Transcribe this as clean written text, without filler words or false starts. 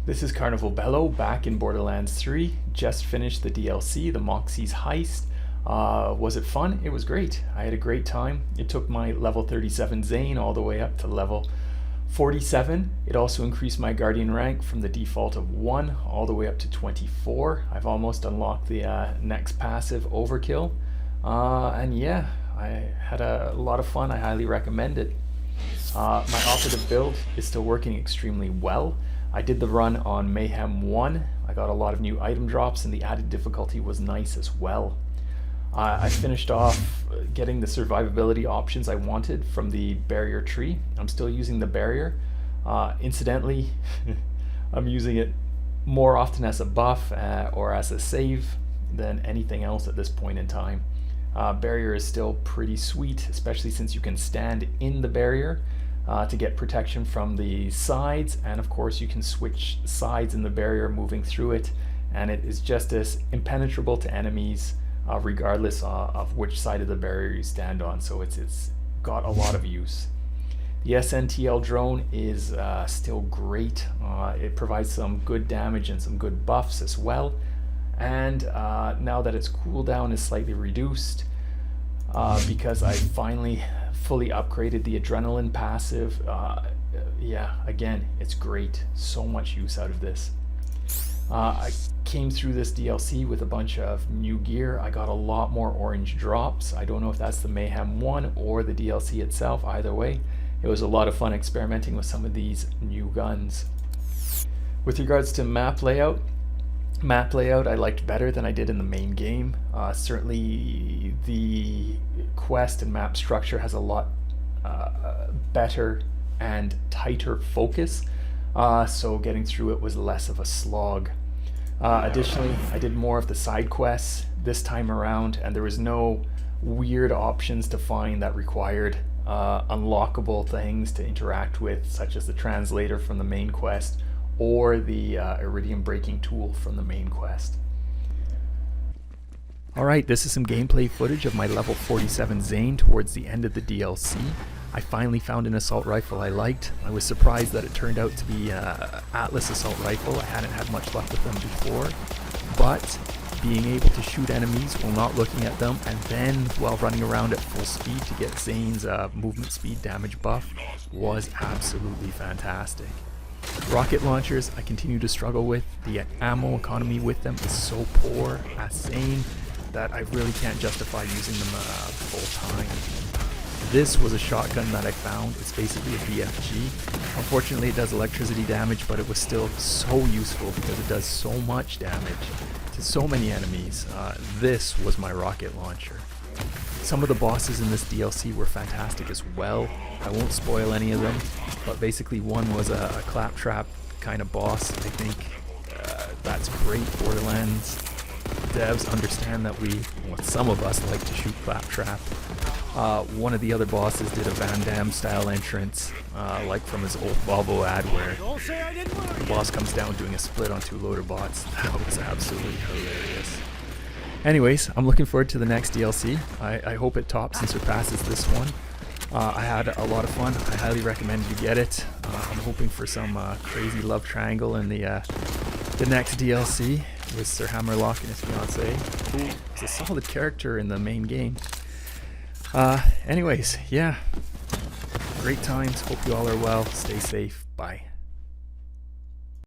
This is Carnival Bello back in Borderlands 3. Just finished the DLC, the Moxxi's Heist. Was it fun? It was great. I had a great time. It took my level 37 Zane all the way up to level 47. It also increased my Guardian rank from the default of 1 all the way up to 24. I've almost unlocked the next passive, Overkill. And yeah, I had a lot of fun. I highly recommend it. My operative build is still working extremely well. I did the run on Mayhem 1. I got a lot of new item drops and the added difficulty was nice as well. I finished off getting the survivability options I wanted from the barrier tree. I'm still using the barrier. Incidentally, I'm using it more often as a buff or as a save than anything else at this point in time. Barrier is still pretty sweet, especially since you can stand in the barrier to get protection from the sides, and of course you can switch sides in the barrier moving through it, and it is just as impenetrable to enemies regardless of which side of the barrier you stand on, so it's got a lot of use. The SNTL drone is still great. It provides some good damage and some good buffs as well, and now that its cooldown is slightly reduced because I finally fully upgraded the adrenaline passive, yeah, again, it's great. So much use out of this. I came through this DLC with a bunch of new gear. I got a lot more orange drops. I don't know if that's the Mayhem 1 or the DLC itself. Either way, it was a lot of fun experimenting with some of these new guns. With regards to map layout I liked better than I did in the main game. Certainly the quest and map structure has a lot better and tighter focus, so getting through it was less of a slog. Additionally, I did more of the side quests this time around, and there was no weird options to find that required unlockable things to interact with, such as the translator from the main quest or the iridium breaking tool from the main quest. Alright, this is some gameplay footage of my level 47 Zane towards the end of the DLC. I finally found an assault rifle I liked. I was surprised that it turned out to be Atlas assault rifle. I hadn't had much luck with them before, but being able to shoot enemies while not looking at them, and then while running around at full speed to get Zane's movement speed damage buff was absolutely fantastic. Rocket launchers I continue to struggle with. The ammo economy with them is so poor as Zane that I really can't justify using them full time. This was a shotgun that I found. It's basically a BFG. Unfortunately it does electricity damage, but it was still so useful because it does so much damage to so many enemies. This was my rocket launcher. Some of the bosses in this DLC were fantastic as well. I won't spoil any of them, but basically one was a claptrap kind of boss. I think that's great. Borderlands devs understand that some of us like to shoot claptrap. One of the other bosses did a Van Damme style entrance, like from his old Volvo ad where the boss comes down doing a split on 2 loader bots. That was absolutely hilarious. Anyways, I'm looking forward to the next DLC. I hope it tops and surpasses this one. I had a lot of fun. I highly recommend you get it. I'm hoping for some crazy love triangle in the next DLC with Sir Hammerlock and his fiancée, who is a solid character in the main game. Anyways, yeah, great times. Hope you all are well. Stay safe. Bye.